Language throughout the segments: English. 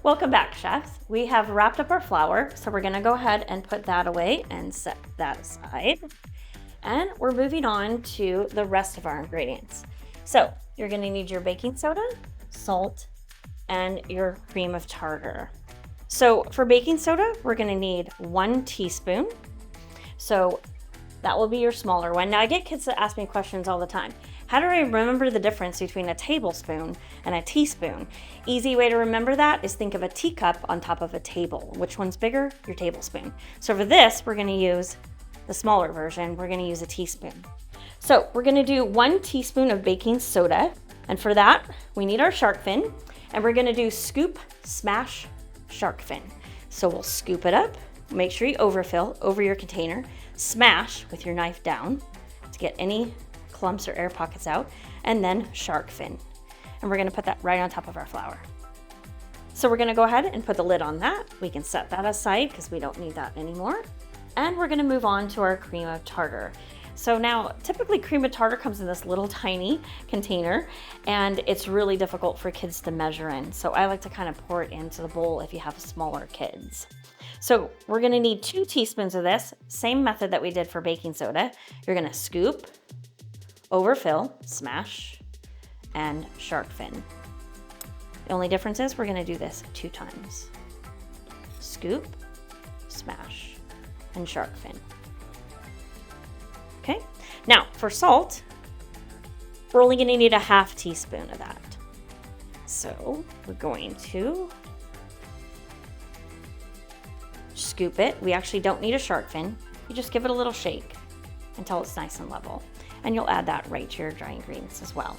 Welcome back, chefs. We have wrapped up our flour, so we're gonna go ahead and put that away and set that aside. And we're moving on to the rest of our ingredients. So you're gonna need your baking soda, salt, and your cream of tartar. So for baking soda, we're gonna need 1 teaspoon. So that will be your smaller one. Now I get kids that ask me questions all the time. How do I remember the difference between a tablespoon and a teaspoon? Easy way to remember that is think of a teacup on top of a table. Which one's bigger? Your tablespoon. So for this, we're gonna use the smaller version. We're gonna use a teaspoon. So we're gonna do 1 teaspoon of baking soda. And for that, we need our shark fin. And we're gonna do scoop, smash, shark fin. So we'll scoop it up. Make sure you overfill over your container. Smash with your knife down to get any clumps or air pockets out, and then shark fin. And we're gonna put that right on top of our flour. So we're gonna go ahead and put the lid on that. We can set that aside because we don't need that anymore. And we're gonna move on to our cream of tartar. So now, typically cream of tartar comes in this little tiny container, and it's really difficult for kids to measure in. So I like to kind of pour it into the bowl if you have smaller kids. So we're gonna need 2 teaspoons of this, same method that we did for baking soda. You're gonna scoop, overfill, smash, and shark fin. The only difference is we're gonna do this 2 times. Scoop, smash, and shark fin. Okay, now for salt, we're only gonna need a 1/2 teaspoon of that. So we're going to scoop it. We actually don't need a shark fin. You just give it a little shake until it's nice and level. And you'll add that right to your dry ingredients as well.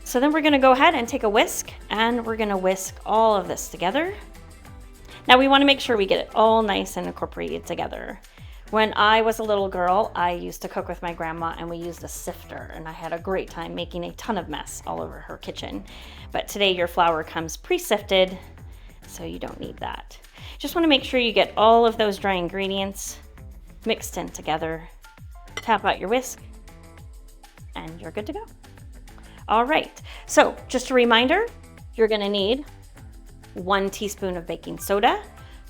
So then we're gonna go ahead and take a whisk, and we're gonna whisk all of this together. Now we wanna make sure we get it all nice and incorporated together. When I was a little girl, I used to cook with my grandma, and we used a sifter, and I had a great time making a ton of mess all over her kitchen. But today your flour comes pre-sifted, so you don't need that. Just wanna make sure you get all of those dry ingredients mixed in together. Tap out your whisk, and you're good to go. All right, so just a reminder, you're gonna need 1 teaspoon of baking soda,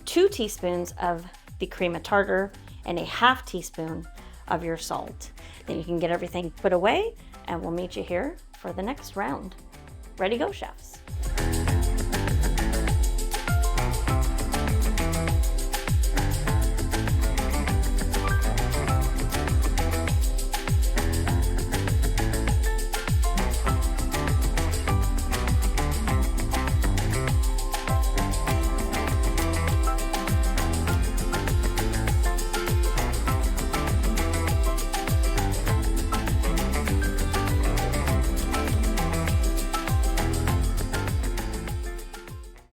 2 teaspoons of the cream of tartar, and a 1/2 teaspoon of your salt. Then you can get everything put away, and we'll meet you here for the next round. Ready to go, chefs.